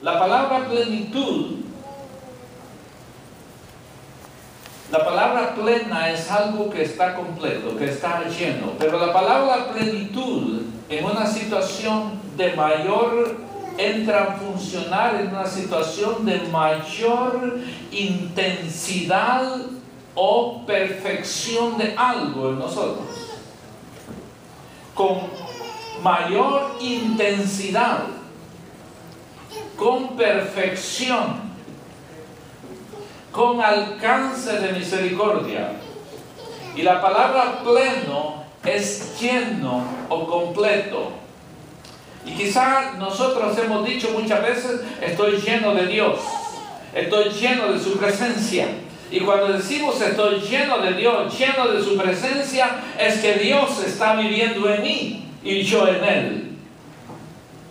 La palabra plenitud, la palabra plena es algo que está completo, que está lleno, pero la palabra plenitud en una situación de mayor, entra a funcionar en una situación de mayor intensidad o perfección de algo en nosotros. Con mayor intensidad, con perfección, con alcance de misericordia. Y la palabra pleno es lleno o completo. Y quizá nosotros hemos dicho muchas veces, estoy lleno de Dios, estoy lleno de su presencia. Y cuando decimos estoy lleno de Dios, lleno de su presencia, es que Dios está viviendo en mí y yo en Él.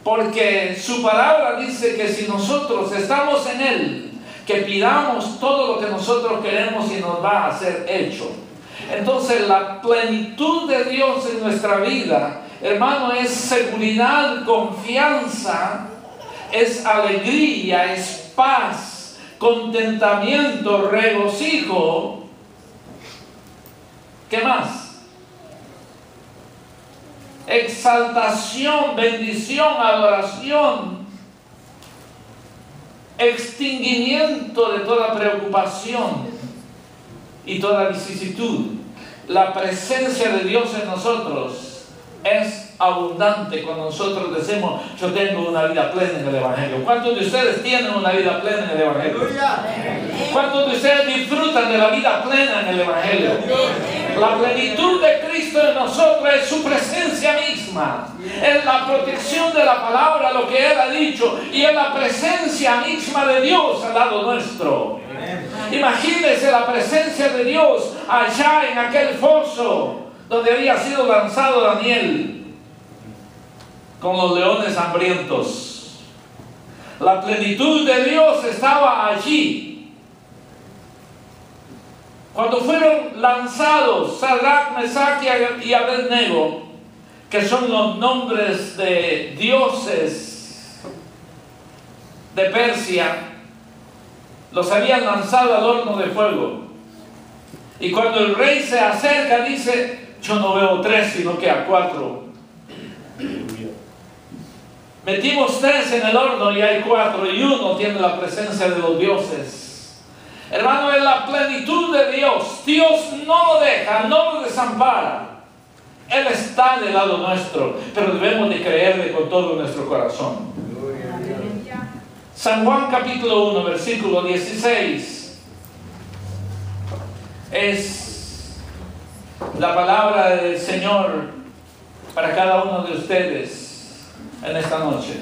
Porque su palabra dice que si nosotros estamos en Él, que pidamos todo lo que nosotros queremos y nos va a ser hecho. Entonces la plenitud de Dios en nuestra vida, hermano, es seguridad, confianza, es alegría, es paz, contentamiento, regocijo. ¿Qué más? Exaltación, bendición, adoración, extinguimiento de toda preocupación y toda vicisitud. La presencia de Dios en nosotros es abundante cuando nosotros decimos, yo tengo una vida plena en el Evangelio. ¿Cuántos de ustedes tienen una vida plena en el Evangelio? ¿Cuántos de ustedes disfrutan de la vida plena en el Evangelio? La plenitud de Cristo en nosotros es su presencia misma. Es la protección de la palabra, lo que Él ha dicho, y es la presencia misma de Dios al lado nuestro. Imagínense la presencia de Dios allá en aquel foso donde había sido lanzado Daniel con los leones hambrientos. La plenitud de Dios estaba allí. Cuando fueron lanzados Sadrach, Mesach y Abednego, que son los nombres de dioses de Persia, los habían lanzado al horno de fuego. Y cuando el rey se acerca, dice, yo no veo 3, sino que a 4. Metimos 3 en el horno y hay 4, y uno tiene la presencia de los dioses. Hermano, es la plenitud de Dios. Dios no lo deja, no lo desampara. Él está del lado nuestro, pero debemos de creerle con todo nuestro corazón. San Juan capítulo 1, versículo 16, es la palabra del Señor para cada uno de ustedes en esta noche.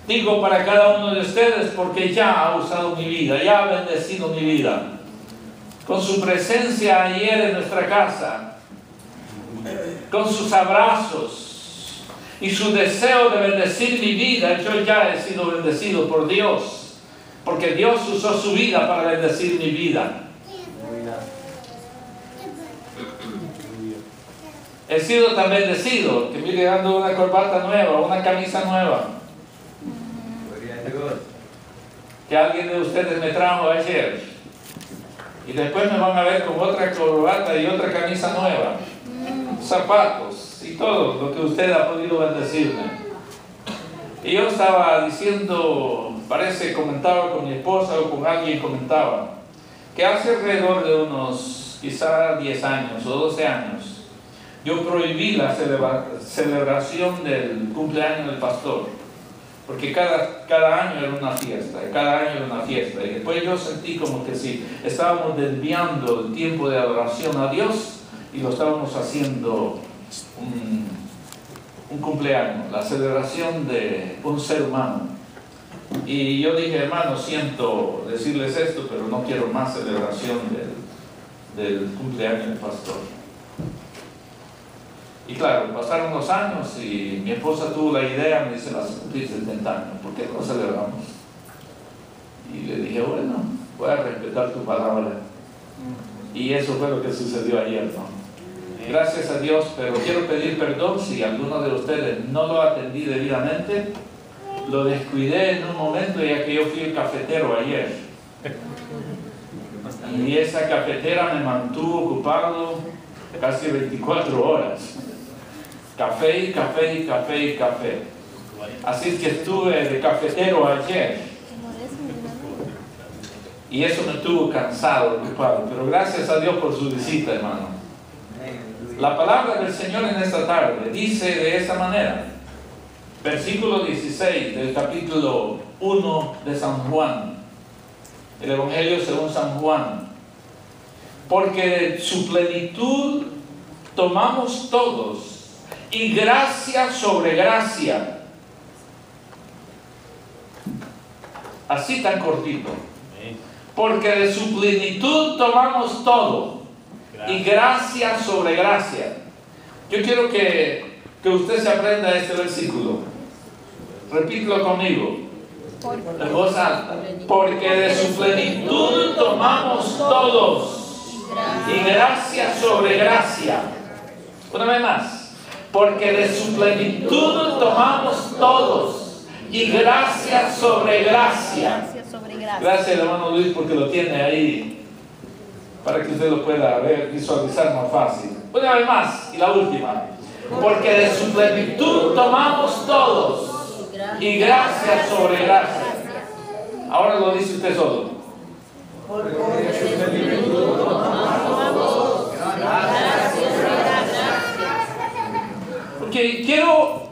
Digo para cada uno de ustedes porque ya ha usado mi vida, ya ha bendecido mi vida. Con su presencia ayer en nuestra casa, con sus abrazos y su deseo de bendecir mi vida, yo ya he sido bendecido por Dios, porque Dios usó su vida para bendecir mi vida. He sido tan bendecido que mire, ando una corbata nueva, una camisa nueva, que alguien de ustedes me trajo ayer, y después me van a ver con otra corbata y otra camisa nueva, zapatos y todo lo que usted ha podido bendecirme. Y yo estaba diciendo, parece, comentaba con mi esposa o con alguien, comentaba que hace alrededor de unos quizá 10 años o 12 años yo prohibí la celebración del cumpleaños del pastor, porque cada año era una fiesta, y después yo sentí como que sí, estábamos desviando el tiempo de adoración a Dios y lo estábamos haciendo un cumpleaños, la celebración de un ser humano. Y yo dije, hermano, siento decirles esto, pero no quiero más celebración del cumpleaños del pastor. Y claro, pasaron los años y mi esposa tuvo la idea, me dice, vas a cumplir 70 años, ¿por qué no celebramos? Y le dije, bueno, voy a respetar tu palabra. Y eso fue lo que sucedió ayer, ¿no? Gracias a Dios, pero quiero pedir perdón si alguno de ustedes no lo atendí debidamente. lo descuidé en un momento ya que yo fui el cafetero ayer. Y esa cafetera me mantuvo ocupado casi 24 horas. Café y café y café y café. Así es que estuve de cafetero ayer. Y eso me tuvo cansado, ocupado. Pero gracias a Dios por su visita, hermano. La palabra del Señor en esta tarde dice de esta manera. Versículo 16 del capítulo 1 de San Juan. El Evangelio según San Juan. Porque de su plenitud tomamos todos, y gracia sobre gracia. Así tan cortito. Porque de su plenitud tomamos todo, y gracia sobre gracia. Yo quiero que usted se aprenda este versículo. Repítelo conmigo. En voz alta. Porque de su plenitud tomamos todos, y gracia sobre gracia. Una vez más. Porque de su plenitud tomamos todos, y gracia sobre gracia. Gracias, hermano Luis, porque lo tiene ahí para que usted lo pueda ver, visualizar más fácil. Una vez más, y la última. Porque de su plenitud tomamos todos, y gracia sobre gracia. Ahora lo dice usted solo. Porque de su plenitud tomamos gracia sobre gracia. Ok, quiero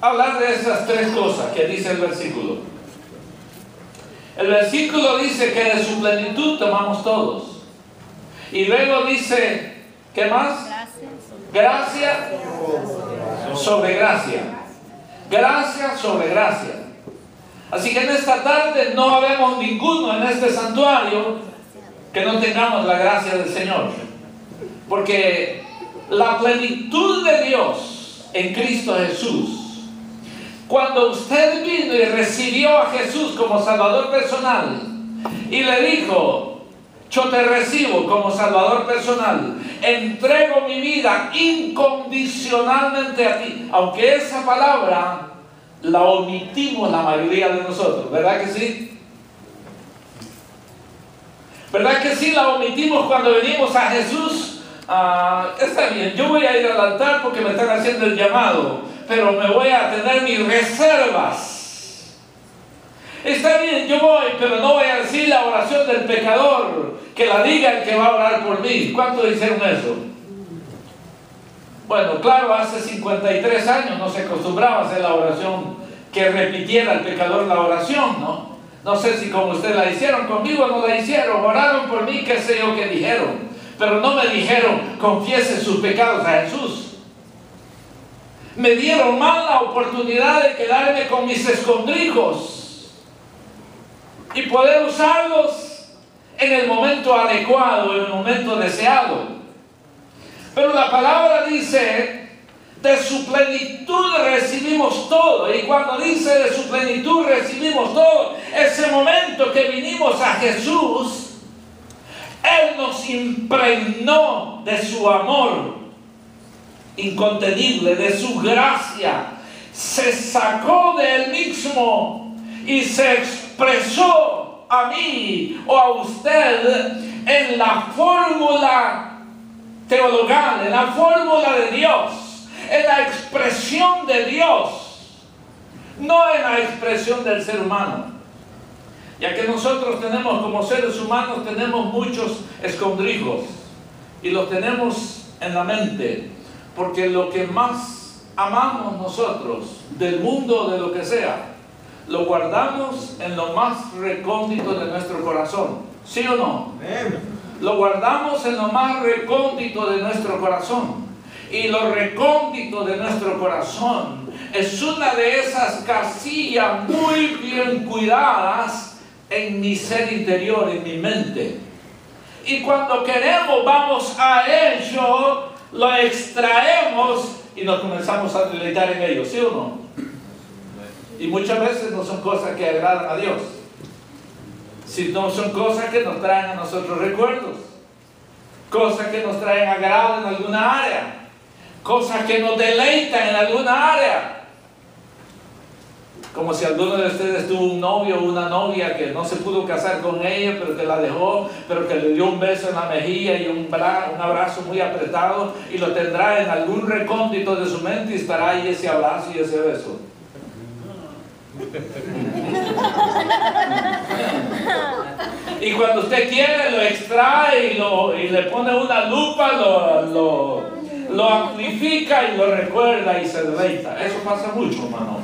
hablar de esas tres cosas que dice el versículo. El versículo dice que de su plenitud tomamos todos. Y luego dice, ¿qué más? Gracia sobre gracia. Gracia sobre gracia. Así que en esta tarde no habemos ninguno en este santuario que no tengamos la gracia del Señor. Porque la plenitud de Dios en Cristo Jesús, cuando usted vino y recibió a Jesús como Salvador personal y le dijo, yo te recibo como Salvador personal, entrego mi vida incondicionalmente a ti, aunque esa palabra la omitimos la mayoría de nosotros, ¿verdad que sí? ¿Verdad que sí la omitimos cuando venimos a Jesús? Está bien, yo voy a ir al altar porque me están haciendo el llamado, pero me voy a tener mis reservas. Está bien, yo voy, pero no voy a decir la oración del pecador, que la diga el que va a orar por mí. ¿Cuántos hicieron eso? Bueno, claro, hace 53 años no se acostumbraba a hacer la oración, que repitiera el pecador la oración, ¿no? No sé si como ustedes la hicieron, conmigo no la hicieron, oraron por mí, qué sé yo qué dijeron. Pero no me dijeron, confiese sus pecados a Jesús. Me dieron mal la oportunidad de quedarme con mis escondrijos y poder usarlos en el momento adecuado, en el momento deseado. Pero la palabra dice, de su plenitud recibimos todo. Y cuando dice de su plenitud recibimos todo, ese momento que vinimos a Jesús, Él nos impregnó de su amor incontenible, de su gracia. Se sacó de Él mismo y se expresó a mí o a usted en la fórmula teologal, en la fórmula de Dios, en la expresión de Dios, no en la expresión del ser humano. Ya que nosotros tenemos, como seres humanos, tenemos muchos escondrijos y los tenemos en la mente, porque lo que más amamos nosotros del mundo, de lo que sea, lo guardamos en lo más recóndito de nuestro corazón. ¿Sí o no? Lo guardamos en lo más recóndito de nuestro corazón. Y lo recóndito de nuestro corazón es una de esas casillas muy bien cuidadas en mi ser interior, en mi mente. Y cuando queremos, vamos a ello, lo extraemos y nos comenzamos a deleitar en ello, ¿sí o no? Y muchas veces no son cosas que agradan a Dios, sino son cosas que nos traen a nosotros recuerdos, cosas que nos traen agrado en alguna área, cosas que nos deleitan en alguna área. Como si alguno de ustedes tuvo un novio o una novia que no se pudo casar con ella, pero que la dejó, pero que le dio un beso en la mejilla y un abrazo muy apretado, y lo tendrá en algún recóndito de su mente y estará ahí ese abrazo y ese beso. Y cuando usted quiere lo extrae y le pone una lupa, lo amplifica y lo recuerda y se deleita. Eso pasa mucho, hermano,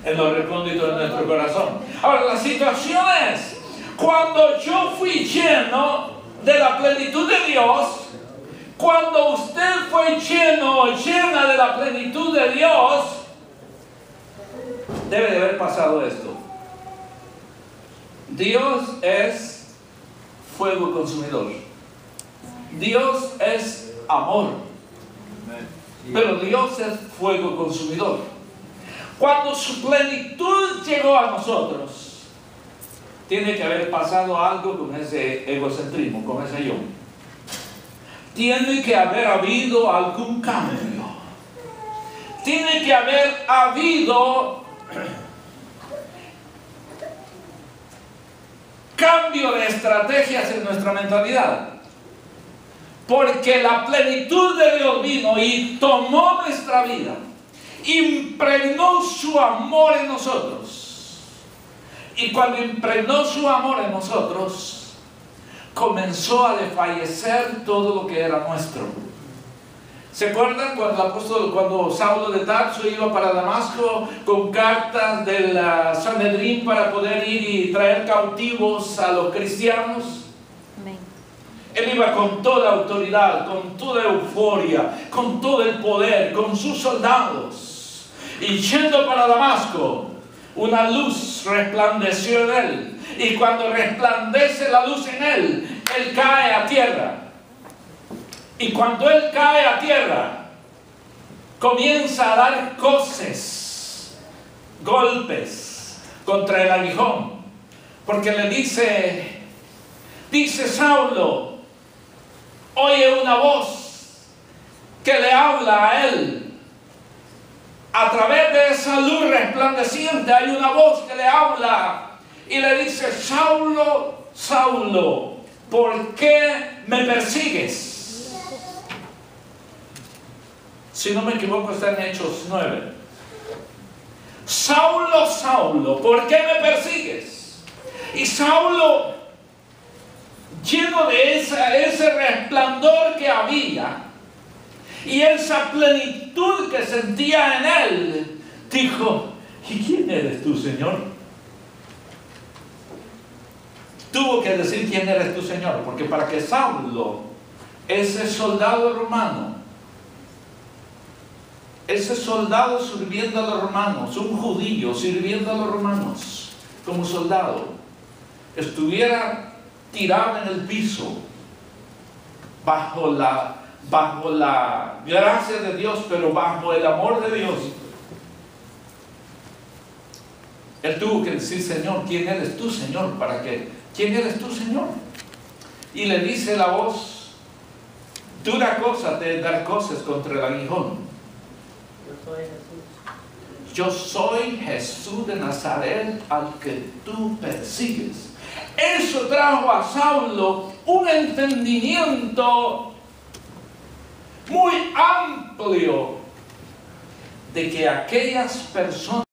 en los recónditos de nuestro corazón. Ahora, la situación es, cuando yo fui lleno de la plenitud de Dios, cuando usted fue lleno o llena de la plenitud de Dios, debe de haber pasado esto. Dios es fuego consumidor. Dios es amor. Pero Dios es fuego consumidor. Cuando su plenitud llegó a nosotros, tiene que haber pasado algo con ese egocentrismo, con ese yo. Tiene que haber habido algún cambio. Tiene que haber habido cambio de estrategias en nuestra mentalidad. Porque la plenitud de Dios vino y tomó nuestra vida, impregnó su amor en nosotros. Y cuando impregnó su amor en nosotros, comenzó a desfallecer todo lo que era nuestro. ¿Se acuerdan cuando Saulo de Tarso iba para Damasco con cartas del Sanedrín para poder ir y traer cautivos a los cristianos? Amén. Él iba con toda autoridad, con toda euforia, con todo el poder, con sus soldados. Y yendo para Damasco, una luz resplandeció en él. Y cuando resplandece la luz en él, él cae a tierra. Y cuando él cae a tierra, comienza a dar coces, golpes contra el aguijón. Porque le dice Saulo, oye una voz que le habla a él. A través de esa luz resplandeciente hay una voz que le habla y le dice, Saulo, Saulo, ¿por qué me persigues? Si no me equivoco, está en Hechos 9. Saulo, Saulo, ¿por qué me persigues? Y Saulo, lleno de ese resplandor que había y esa plenitud que sentía en él, dijo, ¿y quién eres tú, Señor? Tuvo que decir quién eres tú, Señor, porque para que Saulo, ese soldado romano, ese soldado sirviendo a los romanos, un judío sirviendo a los romanos como soldado, estuviera tirado en el piso bajo la gracia de Dios, pero bajo el amor de Dios, él tuvo que decir, Señor, ¿quién eres tú, Señor? ¿Quién eres tú, Señor? Y le dice la voz, dura cosa de dar cosas contra el aguijón. Yo soy Jesús de Nazaret al que tú persigues. Eso trajo a Saulo un entendimiento muy amplio de que aquellas personas